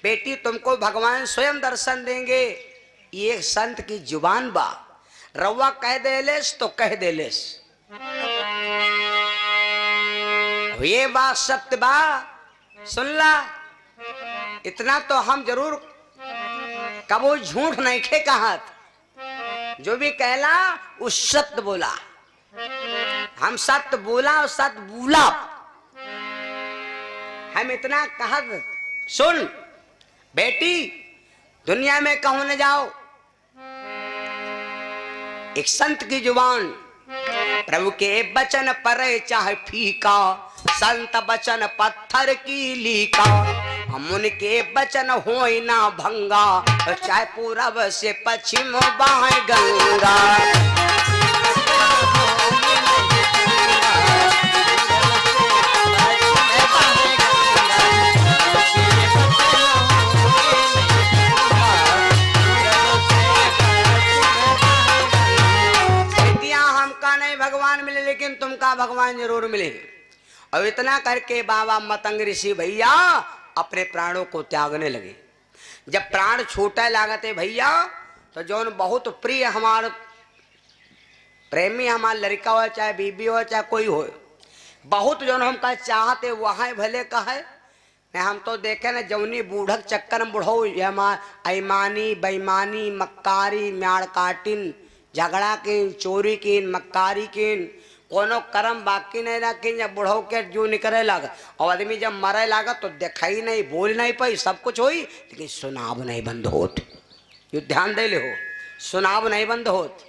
बेटी तुमको भगवान स्वयं दर्शन देंगे। ये संत की जुबान बा, रवा कह देलेस तो कह देलेस। ये बात सत्य बा, सुन ला। इतना तो हम जरूर कबो झूठ नहीं खे कहत, जो भी कहला उस सत्य बोला। हम सत्य बोला और सत्य बोला। हम इतना कहत, सुन बेटी, दुनिया में कहूं न जाओ, एक संत की जुबान, प्रभु के वचन पर चाहे फीका, संत वचन पत्थर की लीका। हम उनके वचन होई ना भंगा, चाहे पूरब से पश्चिम बहे गंगा। भगवान मिले लेकिन तुमका भगवान जरूर मिले। और इतना करके बाबा मतंग ऋषि भैया अपने प्राणों को त्यागने लगे। जब प्राण छूटे लागते भैया, तो जौन बहुत प्रिय हमार प्रेमी, हमार लड़का हो चाहे बीबी हो चाहे कोई हो, बहुत जौन हम कह चाहते वहां भले कहे। हम तो देखे न जौनी बूढ़क चक्कर में बुढ़ो अईमानी बेईमानी मक्कारी म्याड़ काटिन, झगड़ा किन, चोरी किन, मक्कारी किन, कोनो कर्म बाकी नहीं रखी। जब बुढ़ो के जो निकले लगा और आदमी जब मरे लगा तो दिखाई नहीं, बोल नहीं पाई, सब कुछ हुई लेकिन सुनाब नहीं बंद होत। ये ध्यान दे ले हो, सुनाब नहीं बंद होत।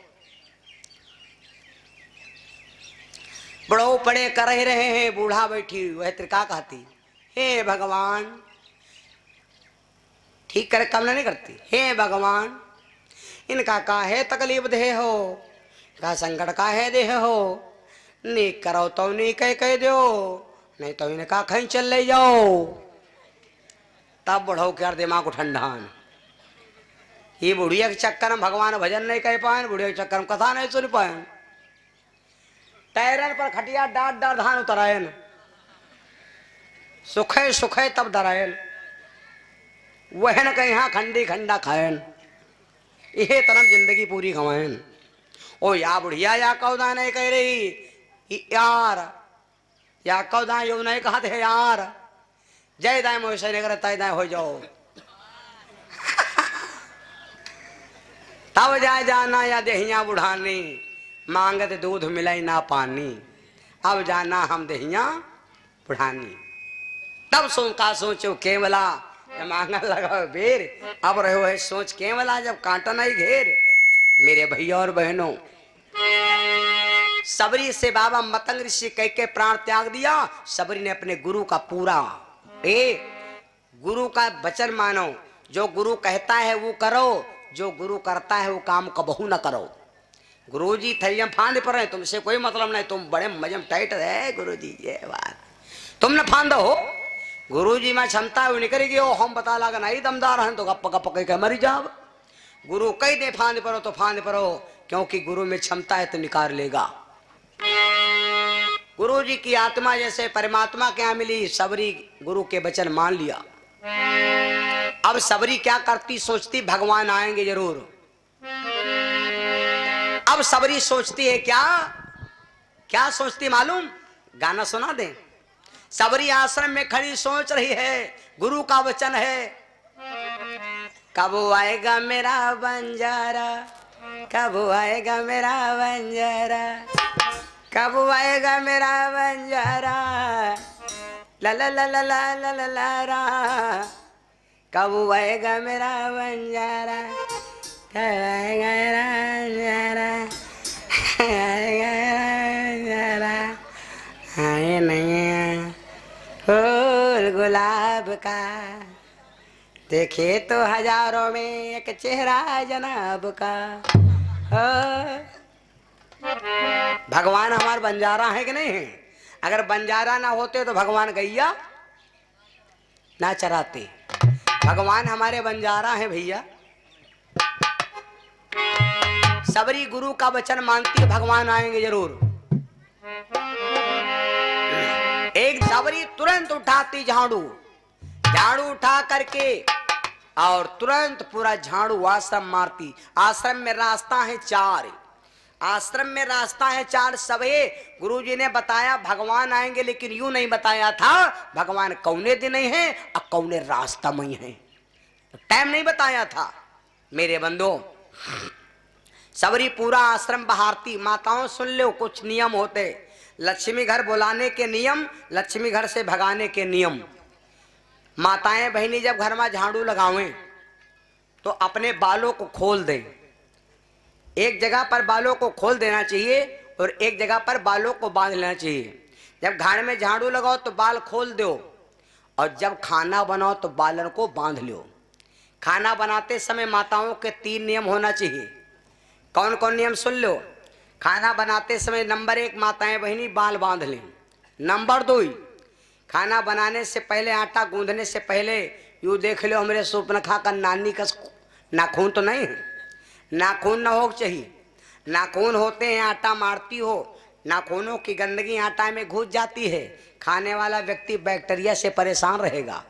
बुढ़ो पड़े कर ही रहे हैं, बूढ़ा बैठी वह त्रिका कहती, हे भगवान, ठीक करे कम नहीं करती, हे भगवान इनका काहे तकलीफ दे हो, का संकट काहे दे हो, नीक करो तो नीक कह दो, नहीं तो इनका कहीं चल ले जाओ। तब बढ़ो क्या दिमाग को ठंडान। ये बुढ़िया के चक्कर में भगवान भजन नहीं कह पाए, बुढ़िया के चक्कर में कथा नहीं सुन पाए। टैरन पर खटिया डाट डाट धान उतरायन, सुखे सुखे तब दरायन, वहन कहीं यहाँ खंडी खंडा खायन। यह तरह जिंदगी पूरी गवायन। ओ या बुढ़िया या कौदा नहीं कह रही यार, या कौदा यो नहीं कहते है यार, जय दाए मोसे नहीं करे दाए हो जाओ। तब जा जाना या देहिया बुढ़ानी, मांगत दूध मिलाई ना पानी। अब जाना हम देहिया बुढ़ानी। तब का सोचो केवला, मांगने लगा बेर, अब रहो है सोच केवला, जब कांटा नहीं घेर। मेरे भैया और बहनों, सबरी से बाबा मतंग ऋषि कह के प्राण त्याग दिया। सबरी ने अपने गुरु का पूरा, गुरु का वचन मानो, जो गुरु कहता है वो करो, जो गुरु करता है वो काम कबहू न करो। गुरुजी थैलियां फांद पर है, तुमसे कोई मतलब नहीं, तुम बड़े मजम टाइट है गुरुजी, ये बात तुम न फांद हो। गुरुजी में क्षमता है वो निकलेगी, हो हम बता लगा नहीं दमदार हैं तो गप गप कह मरी जाओ। गुरु कह दे फांद परो तो फांद परो, क्योंकि गुरु में क्षमता है तो निकाल लेगा। गुरु जी की आत्मा जैसे परमात्मा के यहाँ मिली, सबरी गुरु के वचन मान लिया। अब सबरी क्या करती, सोचती भगवान आएंगे जरूर। अब सबरी सोचती है क्या, क्या सोचती मालूम, गाना सुना दे। सबरी आश्रम में खड़ी सोच रही है, गुरु का वचन है, कब आएगा मेरा बंजारा, कब आएगा मेरा बंजारा, कब आएगा मेरा बंजारा, ला ला ला ला ला ला ला ला ला, कब आएगा मेरा बंजारा, कब आएगा मेरा बंजारा, आएगा बंजारा, आए नहीं फूल गुलाब का, देखे तो हजारों में एक चेहरा जनाब का। भगवान हमारे बंजारा है कि नहीं है? अगर बंजारा ना होते तो भगवान गैया ना चराते। भगवान हमारे बंजारा है भैया। सबरी गुरु का वचन मानती है, भगवान आएंगे जरूर। एक सबरी तुरंत उठाती झाड़ू, झाड़ू उठा करके और तुरंत पूरा झाड़ू आश्रम मारती। आश्रम में रास्ता है 4, आश्रम में रास्ता है 4 सबे। गुरुजी ने बताया भगवान आएंगे, लेकिन यूं नहीं बताया था भगवान कौने दिन ही है और कौने रास्ता में है, टाइम नहीं बताया था। मेरे बंधुओं, सबरी पूरा आश्रम बहारती। माताओं सुन लो, कुछ नियम होते, लक्ष्मी घर बुलाने के नियम, लक्ष्मी घर से भगाने के नियम। माताएं बहनी जब घर में झाड़ू लगावें तो अपने बालों को खोल दें। एक जगह पर बालों को खोल देना चाहिए और एक जगह पर बालों को बांध लेना चाहिए। जब घर में झाड़ू लगाओ तो बाल खोल दो, और जब खाना बनाओ तो बालों को बांध लो। खाना बनाते समय माताओं के 3 नियम होना चाहिए। कौन कौन नियम सुन लो। खाना बनाते समय नंबर 1, माताएं बहनी बाल बांध लें। नंबर 2, खाना बनाने से पहले, आटा गूंदने से पहले यूँ देख लो हमारे सुपनखा का नानी का नाखून तो नहीं है, नाखून ना हो चाहिए। नाखून होते हैं, आटा मारती हो, नाखूनों की गंदगी आटा में घुस जाती है, खाने वाला व्यक्ति बैक्टीरिया से परेशान रहेगा,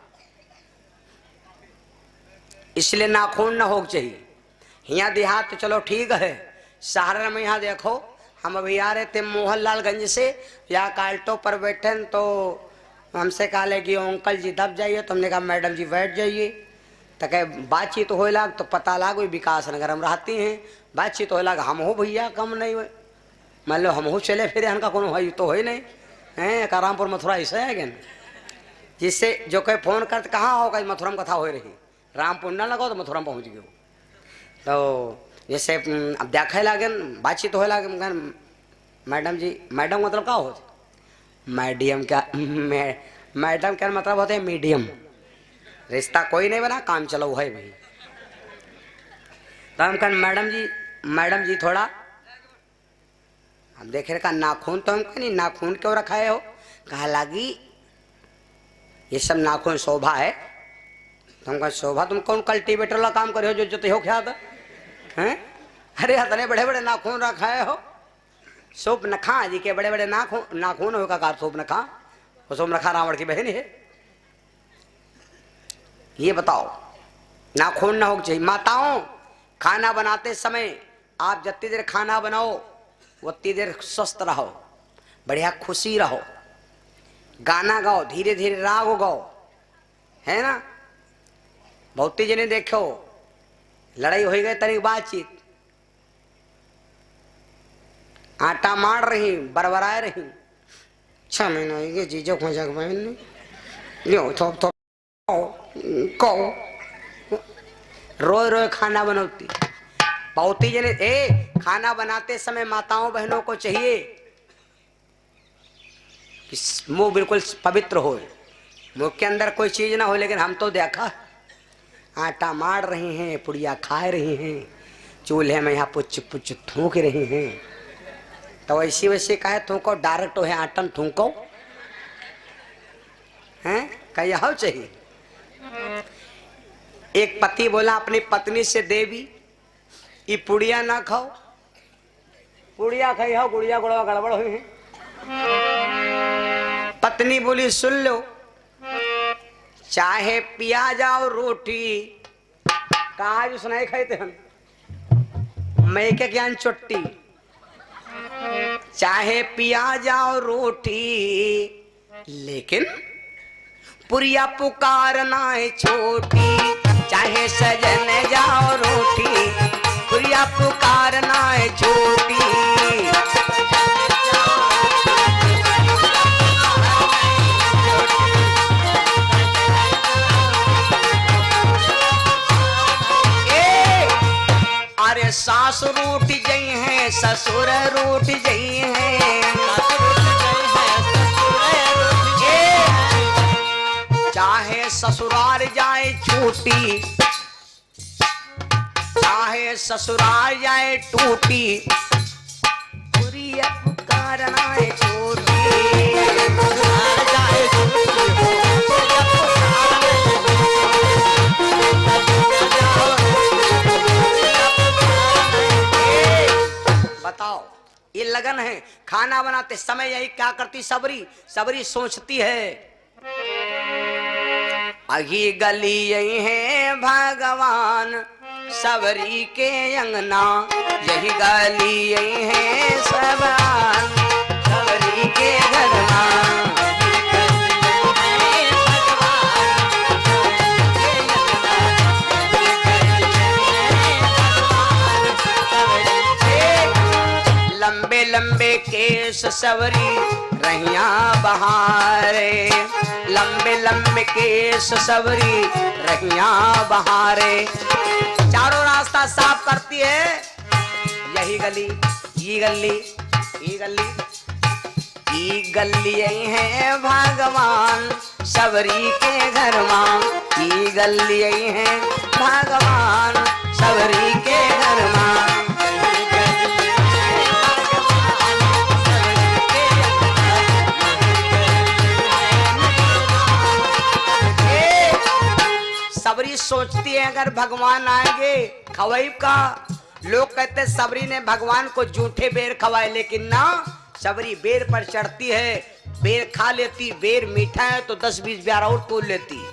इसलिए नाखून ना हो चाहिए। यहाँ देहात तो चलो ठीक है, शहर में यहाँ देखो, हम अभी आ रहे थे मोहनलालगंज से, यहाँ काल्टो पर बैठे तो हमसे कहा कि अंकल जी दब जाइए, तो हमने कहा मैडम जी बैठ जाइए। तो कहे बातचीत हो लाग तो पता लाग विकास नगर हम रहती हैं, बातचीत हो लाग हम हो भैया कम नहीं हुए, मान लो हम हो चले फिर इनका कोनो है तो है नहीं है। कारामपुर मथुरा ऐसा है क्या, जिससे जो कहे फोन कर कहाँ होगा, मथुरा में कथा हो रही, रामपुर ना लगाओ तो मथुरा में पहुँच गए। तो जैसे अब देखा लागे बातचीत हो लागे, मैडम जी, मैडम मतलब क्या होता, मीडियम क्या, मैडम क्या मतलब होते हैं मीडियम, रिश्ता कोई नहीं बना, काम चलो है भाई। तो हम कहें मैडम जी थोड़ा, हम देख रहे का नाखून, तो हम कहें नाखून क्यों रखा है हो, कहा लागी ये सब नाखून शोभा है। तो हम कहा शोभा, तुम कौन कल्टीवेटर वाला काम करे हो जो जोते हो क्या हैं, अरे इतने बड़े बड़े नाखून रखाए हो, सोप नखा जी के बड़े बड़े नाखून होगा कार सोप नखा, वो सोप नखा रावण की बहन है। ये बताओ नाखून ना हो चाहिए। माताओं, खाना बनाते समय आप जितनी देर खाना बनाओ उतनी देर स्वस्थ रहो, बढ़िया खुशी रहो, गाना गाओ, धीरे धीरे राग गाओ, है ना। बहुत जने देखो लड़ाई हो गई तनिक बातचीत, आटा मार रही बरबराए रही, 6 महीना हो गए जीजो खोजा बहन लियो थोप थोप कहो, रोज रोज खाना बनौती। बहुत ही जने खाना बनाते समय माताओं बहनों को चाहिए कि मुंह बिल्कुल पवित्र हो, मुंह के अंदर कोई चीज ना हो। लेकिन हम तो देखा आटा मार रही हैं, पुड़िया खा रही हैं, चूल्हे में यहाँ पुच पुच थूक रही हैं। तो वैसे वैसे कहे थूको, डायरेक्ट है आटन थूको हैं, कहीं हो चाहिए। एक पति बोला अपनी पत्नी से, देवी ये पुड़िया ना खाओ, पुड़िया खाई हो गुड़िया गुड़वा गड़बड़ हुई है। पत्नी बोली सुन लो, चाहे पिया जाओ रोटी, कहा जो सुनाई खाते हम मैं क्या ज्ञान चुट्टी, चाहे पिया जाओ रोटी लेकिन पुरिया पुकारना है छोटी, चाहे सजन जाओ रोटी पुरिया पुकारना है छोटी। अरे सास रूठ गई है, ससुर रूठ गई है, चाहे ससुराल जाए छूटी, चाहे ससुराल जाए टूटी, पुरिया पुकारना है छोटी। बताओ ये लगन है। खाना बनाते समय यही क्या करती सबरी, सबरी सोचती है अही गली यही है भगवान सबरी के अंगना, यही गली यही है सबरान सबरी के घरमा। लंबे लंबे केस सवरी रहिया बहारे, लंबे लंबे केस सवरी रहिया बहारे। चारों रास्ता साफ करती है, यही गली ये गली ये गली ये गली यही है भगवान सबरी के घर मां, ये गली यही है भगवान सबरी के घर मां। सबरी सोचती है अगर भगवान आएंगे खवाई का। लोग कहते सबरी ने भगवान को जूठे बेर खवाए, लेकिन ना, सबरी बेर पर चढ़ती है, बेर खा लेती, बेर मीठा है तो 10-20 ब्यार और तोड़ लेती।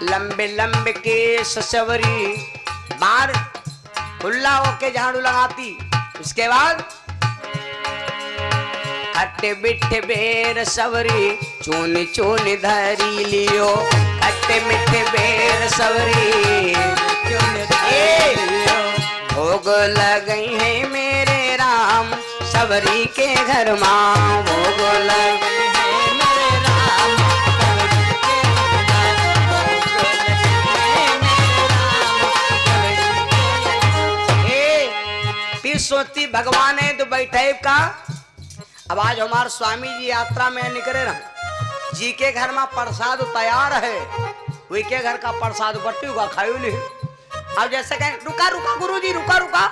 लंबे लंबे केस सवरी बार खुला होके झाड़ू लगाती। उसके बाद खट्टे बिट्ठे बेर सवरी चूनी चूनी धरी लियो, खट्टे मिट्ठे बेर सवरी भोग लगई है मेरे राम सवरी के घर मां, भोग लगई है मेरे राम सोचती भगवान है तो बैठे का। अब आज हमारे स्वामी जी यात्रा में निकले ना, जी के घर में प्रसाद तैयार है, वही के घर का प्रसाद बट्टी हुआ खायू ली। अब जैसे कहें रुका रुका गुरु जी रुका रुका,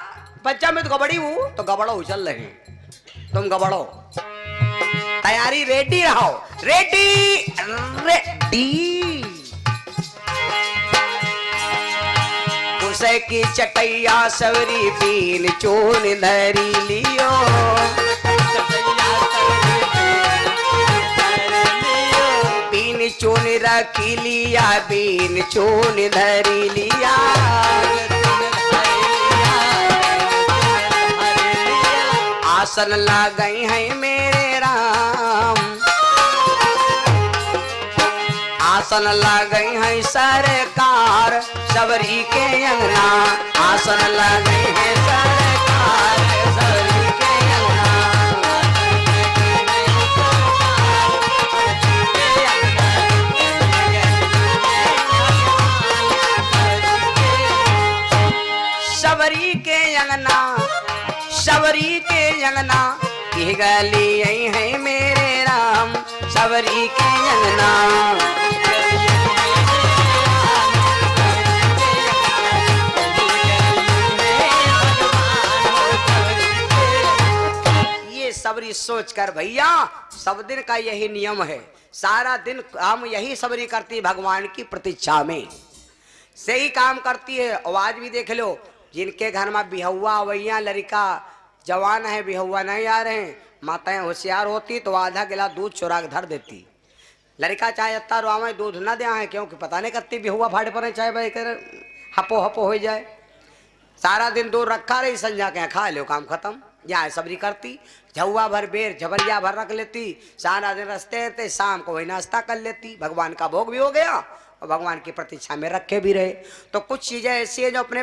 बच्चा में तो गबड़ी हूँ तो गबड़ो चल रहे, तुम गबड़ो तैयारी रेडी रहो, रेडी रेडी। उसे की चटैया सवरी बीन चून धरी लियो, बीन चून रखी लिया, बीन चून धरी लिया। आसन लगई है मेरे राम, आसन लगई है सरकार सबरी के अंगना, आसन लगई है सरकार सबरी के अंगना। सबरी के अंगना सबरी के अंगना, ये गली यही है मेरे राम सबरी के अंगना। सबरी सोच कर भैया सब दिन का यही नियम है, सारा दिन काम यही सबरी करती भगवान की प्रतीक्षा में से ही काम करती है। और आज भी देख लो जिनके घर में बिहुआ अवैया लड़का जवान है, बिहुआ नहीं आ रहे हैं, माताएं होशियार होती तो आधा गिलास दूध चुरा के धर देती। लड़का चाहे इतना रुआवे दूध न दिया है, क्योंकि पता नहीं करती बिहुआ फाड़े पर चाहे भाई कर हपो हपो हो जाए। सारा दिन दूध रखा रही, संजा के खा लो काम खत्म। यहाँ सबरी करती झुआ भर बेर झबरिया भर रख लेती, सारा दिन रस्ते रहते, शाम को वही नाश्ता कर लेती। भगवान का भोग भी हो गया और भगवान की प्रतीक्षा में रखे भी रहे। तो कुछ चीजें ऐसी है जो अपने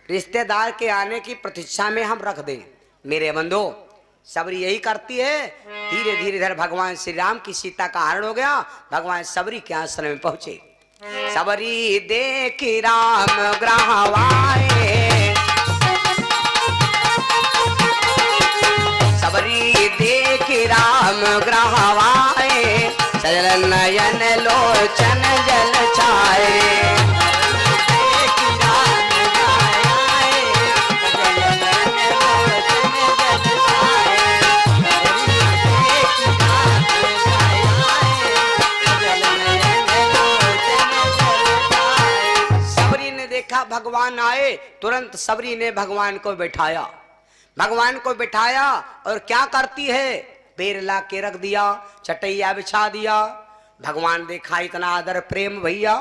रिश्तेदार के आने की प्रतीक्षा में हम रख दें। मेरे बंधो सबरी यही करती है। धीरे धीरे इधर भगवान श्री राम की सीता का हरण हो गया, भगवान सबरी के आश्रम में पहुंचे। सबरी देखी राम ग्रहवाए, सबरी देखी राम ग्रहवाए, सजल नयन लोचन जल छाए। भगवान आए तुरंत सबरी ने भगवान को बैठाया, भगवान को बैठाया और क्या करती है, बेर ला के रख दिया, चटैया बिछा दिया। भगवान देखा इतना आदर प्रेम भैया,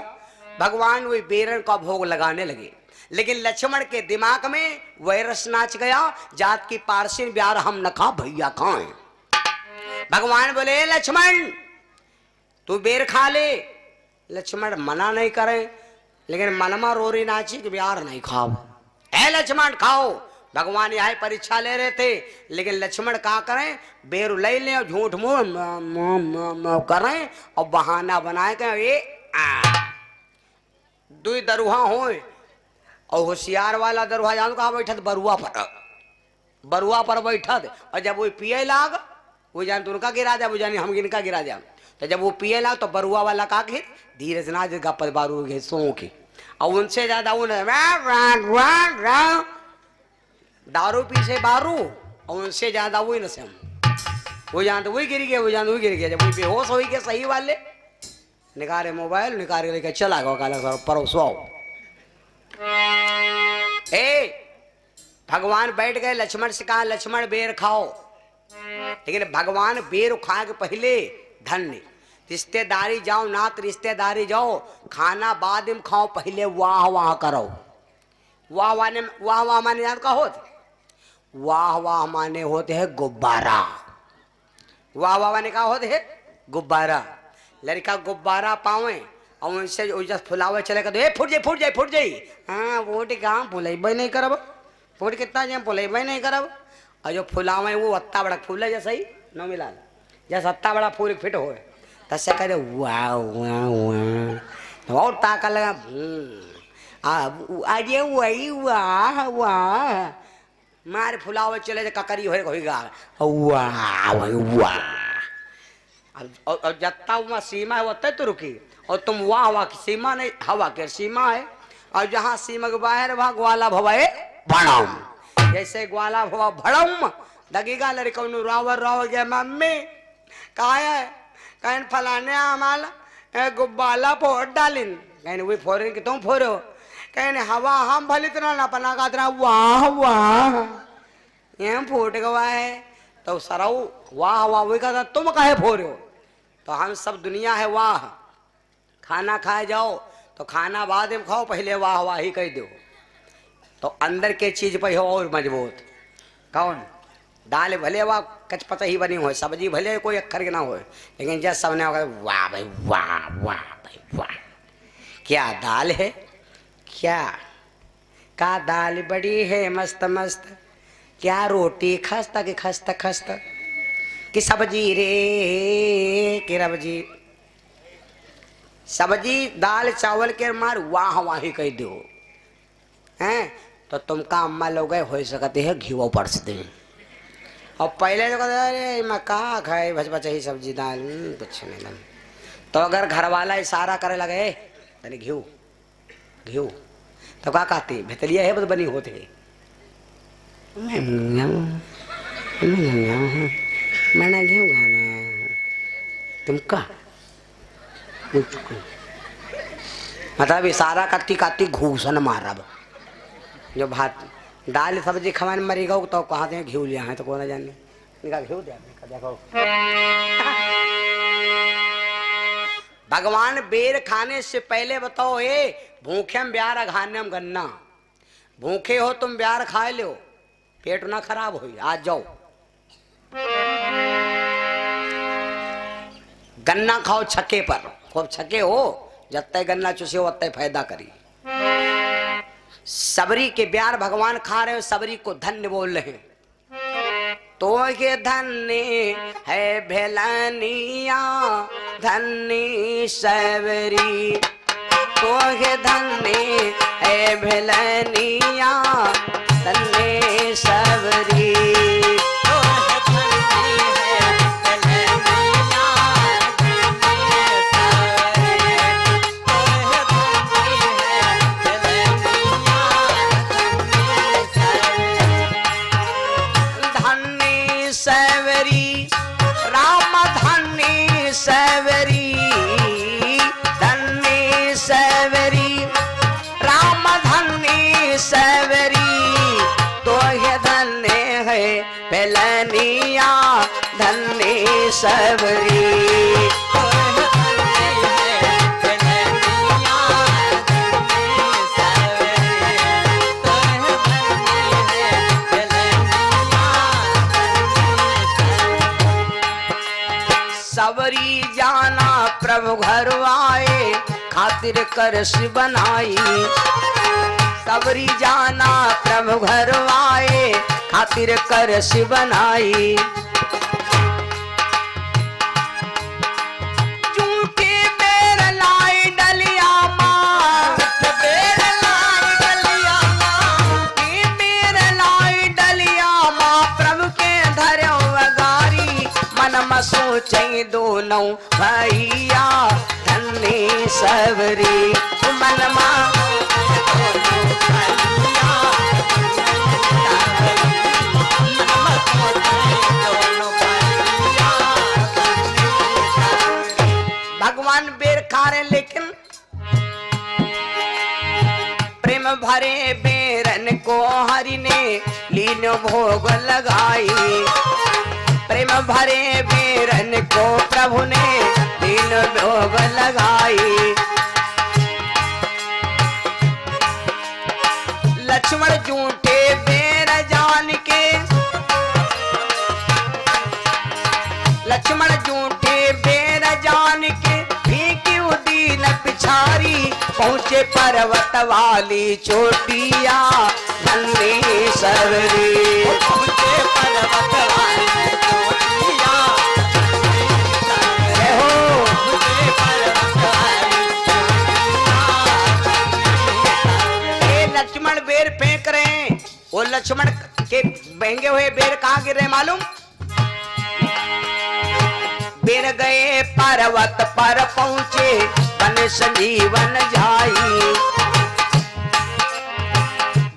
भगवान वही बेरन का भोग लगाने लगे। लेकिन लक्ष्मण के दिमाग में वायरस नाच गया, जात की पारसिन ब्यार हम न खा भैया खाएं। भगवान बोले लक्ष्मण तू बेर खा ले। लक्ष्मण मना नहीं करे, लेकिन मनमा रोरी नाची कि ब्यार नहीं खाओ। ए लक्ष्मण खाओ। भगवान यहाँ परीक्षा ले रहे थे, लेकिन लक्ष्मण क्या करें, बेर ले लें और झूठ मुंह करें और बहाना बनाए के ये दुई दरुहा हो। और होशियार वाला दरुहा जान कहा बैठत बरुआ पर बैठत, और जब वो पिए लाग वो जान तो उनका गिरा जा, वो जानी हम इनका गिरा जा। तो जब वो पिए लाग तो बरुआ वाला का घिर धीरे से ना गप्पत बारू घे सो की, और उनसे ज्यादा दारू पी से बारू, और उनसे ज्यादा वही न से हम वो जान तो वही गिर गया, वो जान वही गिर गया। जब वो बेहोश हो गए सही वाले निकाले मोबाइल निकाल लेके चला गया काला परोसो। भगवान बैठ गए, लक्ष्मण से कहा लक्ष्मण बेर खाओ। लेकिन भगवान बेर खा के पहले धन्य रिश्तेदारी जाओ नात रिश्तेदारी जाओ, खाना बाद में खाओ, पहले वाह वाह करो। वाह वाह माने याद का होते, वाह वाह माने होते हैं गुब्बारा। वाह वाह माने का होते है गुब्बारा। लड़का गुब्बारा पावे और उनसे फुलावे चले कर फुट जाई फुट जाई फुट जाई। हाँ वोट कहाँ फुलेब नहीं करब, फुट कितना जाए फुलेब नहीं करब। और जो फुलावे वो अत्ता बड़ा फूल है जैसा ही न मिला, जैसा अत्ता बड़ा फूल फिट हो तसे करे वाह वाह वाह और ताका लगा अरे वही वाह वाह मारे फुलावे चले ककरी होगा वाह वाह। और जत्ता वहाँ सीमा है वो तो रुकी, और तुम वाह वाह की सीमा नहीं, हवा के सीमा है। और जहाँ सीमा के बाहर वहाँ ग्वाला भवाए भड़म, जैसे ग्वाला भवा भड़म दगेगा लड़का रावर राव गया मम्मी कहा है, कहीं फलाने हमारा गुब्बाला फोड़ डालिन, कहीं वही फोड़े कि तुम फोड़ो, कहीं हवा हम भले इतना ना पना का इतना वाह वाह ये फूट गवा है। तो सराऊ वाह वाह वही कहता तुम काहे फोड़ो। तो हम सब दुनिया है वाह। खाना खाए जाओ तो खाना बाद में खाओ, पहले वाह वाह ही कह दो, तो अंदर के चीज पे हो और मजबूत। कौन दाल भले वाह कचपच ही बनी हो, सब्जी भले कोई अक्खर के ना हो, लेकिन जब सबने वाह भाई वाह वाह भाई वाह। क्या दाल है, क्या का दाल बड़ी है मस्त मस्त, क्या रोटी खस्ता कि खस्ता खस्ता कि सब्जी रे कि रबजी। सब्जी दाल चावल के मार वाह वाह ही कह दो हैं, तो तुम का अम्मा लोग हो सकते है घीवो परस दे। और पहले जो कहते अरे मैं कहा खाए भज भच ही सब्जी दाल कुछ नहीं लग। तो अगर घर वाला इशारा करे लगे तनी घीव घीव तो क्या कहती भेतलिया है बस बनी होते मैंने घीव गाना तुम का मतलब इशारा करती करती घूसन मारब। जो भात दाल सब्जी खवाने मरी गो तो कहाँ से घी लिया है तो कौन जाने निका घी दिया देखो। भगवान बेर खाने से पहले बताओ ये भूखे में ब्यार अघाने में गन्ना, भूखे हो तुम ब्यार खा लो पेट ना खराब हो, आज जाओ गन्ना खाओ छक्के पर, खूब छक्के हो जब तक गन्ना चूसे हो तब फायदा करी। सबरी के ब्यार भगवान खा रहे हो, सबरी को धन्य बोल रहे हैं। तो ये धन्य है भेलनिया धन्य सबरी, तो ये धन्य है भेलनिया धन्य सबरी। राम धन्य धन्य सबरी। सबरी जाना प्रभु घर आए खातिर करस बनाई। सबरी जाना प्रभु घर आए खातिर करस बनाई। झूठी बेर लाई डलिया माँ, बेर लाई डलिया माँ, झूठी बेर लाई डलिया माँ, प्रभु के धर्यो वगारी। मन में सोचे दोनों भैया धन्य सबरी। मन में भगवान बेर खा रहे लेकिन प्रेम भरे बेरन को हरि ने लीन भोग लगाई। प्रेम भरे बेरन को प्रभु ने लीन भोग लगाई। लक्ष्मण झूठे बेर जान के, लक्ष्मण झूठे बेर जान के फीकी उदीन पिछारी। पहुंचे पर्वत वाली चोटिया धन्य सबरी। पहुंचे पर्वत वाली चोटिया हो, लक्ष्मण बेर फेंक रहे हैं। वो लक्ष्मण के महंगे हुए बेर कहाँ गिर रहे मालूम? बेर गए पर्वत पर पहुंचे बन संजीवन जाई।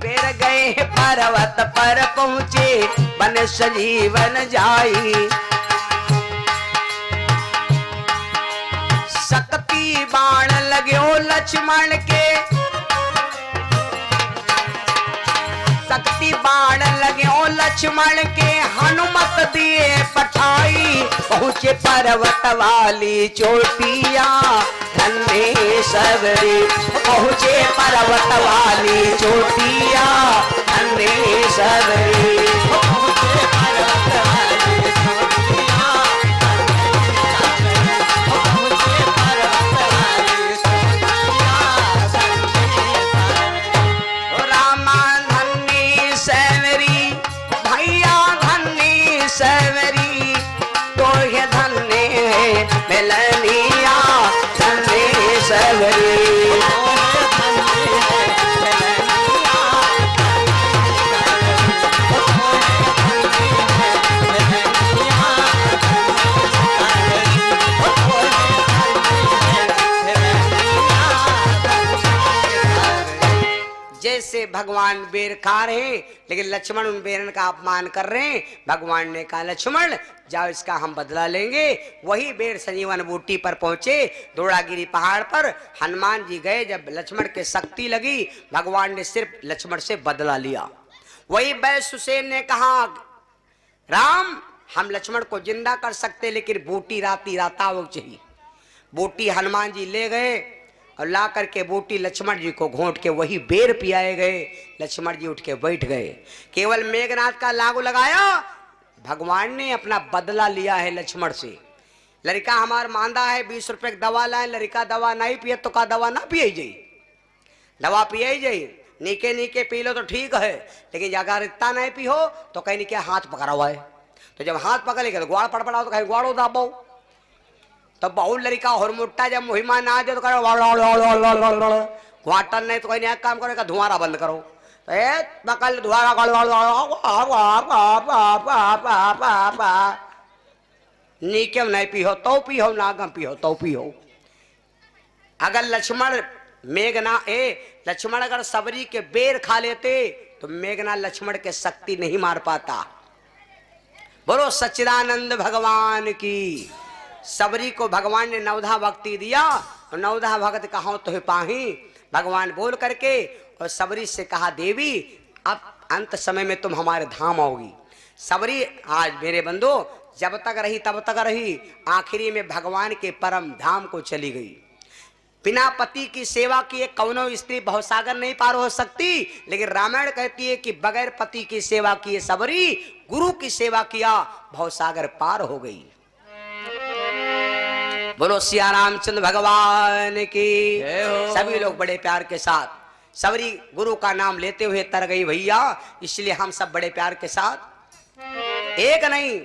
बेर गए पर्वत पर पहुंचे बन संजीवन जाई। शक्ति बाण लगे लक्ष्मण के, शक्ति बाण लगे लक्ष्मण के, हनुमत दिए पठाई। पहुंचे पर्वत वाली चोटिया धन्य सबरी। पहुंचे पर्वत वाली चोटिया धन्य सबरी। पहुंचे पर्वत वाली चोटिया, पहुंचे पर्वत वाली चोटिया रामा धन्य सबरी। भैया धन्य सबरी, तो ये धन्य मिलनिया धन्य सबरी। जैसे भगवान बेर खा रहे हैं लेकिन लक्ष्मण उन बेरन का अपमान कर रहे हैं। भगवान ने कहा लक्ष्मण जाओ इसका हम बदला लेंगे। वही बेर संजीवन बूटी पर पहुंचे धौलागिरी पहाड़ पर। हनुमान जी गए, जब लक्ष्मण के शक्ति लगी भगवान ने सिर्फ लक्ष्मण से बदला लिया। वही वैश्वसेन ने कहा राम हम लक्ष्मण को जिंदा कर सकते लेकिन बूटी राती राता वो चाहिए। बूटी हनुमान जी ले गए और ला करके बूटी लक्ष्मण जी को घोंट के वही बेर पियाए गए। लक्ष्मण जी उठ के बैठ गए। केवल मेघनाथ का लागू लगाया, भगवान ने अपना बदला लिया है लक्ष्मण से। लड़का हमार मांदा है 20 रुपए की दवा लाए, लड़का दवा नहीं पिए तो का दवा ना पिए जाई, दवा पिए जाई। नीके नीके पी लो तो ठीक है, लेकिन अगर इतना नहीं पी हो तो कहीं नीके हाथ पकड़ा हुआ है। तो जब हाथ पकड़ लेगा तो ग्वाड़ पड़पड़ा तो कहीं ग्वाड़ो दाबो। तब बहुत लड़का हुरमुट्टा जब मुहिमा ना दे तो करो क्वार्टर नहीं तो कोई नया काम करो, धुआरा बंद करो। तो पकड़ धुआरा नीके नहीं पियो तो पियो, नागम पियो तो पियो। अगर लक्ष्मण मेघना लक्ष्मण अगर सबरी के बेर खा लेते तो मेघना लक्ष्मण के शक्ति नहीं मार पाता। बोलो सच्चिदानंद भगवान की। सबरी को भगवान ने नवधा भक्ति दिया और नवधा भक्त कहो तो पाही। भगवान बोल करके और सबरी से कहा देवी अब अंत समय में तुम हमारे धाम आओगी। सबरी आज मेरे बंधु जब तक रही तब तक रही, आखिरी में भगवान के परम धाम को चली गई। बिना पति की सेवा किए कौनो स्त्री भवसागर नहीं पार हो सकती, लेकिन रामायण कहती है कि बगैर पति की सेवा किए सबरी, गुरु की सेवा किया भवसागर पार हो गई। बोलो सिया रामचंद्र भगवान की। सभी लोग बड़े प्यार के साथ सबरी गुरु का नाम लेते हुए तर गई भैया, इसलिए हम सब बड़े प्यार के साथ एक नहीं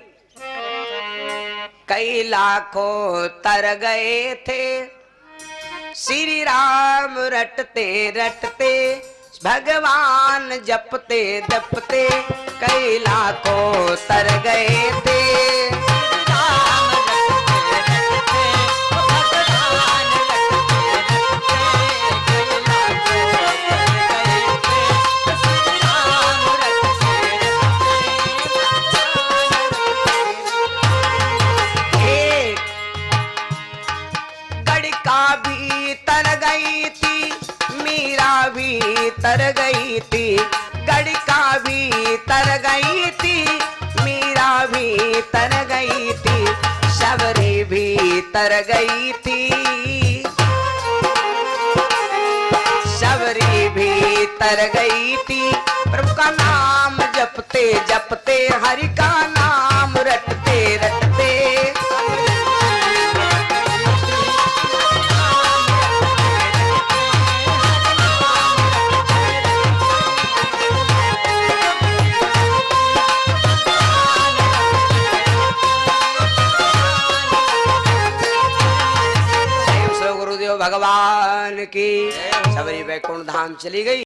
कई लाखों तर गए थे, श्री राम रटते रटते भगवान जपते जपते, कई लाखों तर गए थे। तर गई थी, गड़िका भी तर गई थी, मीरा भी तर गई थी, शबरी भी तर गई थी, शबरी भी तर गई थी। प्रभु का नाम जपते जपते, हरि का नाम रटते रटते, भगवान की। सबरी वैकुंठ धाम चली गई।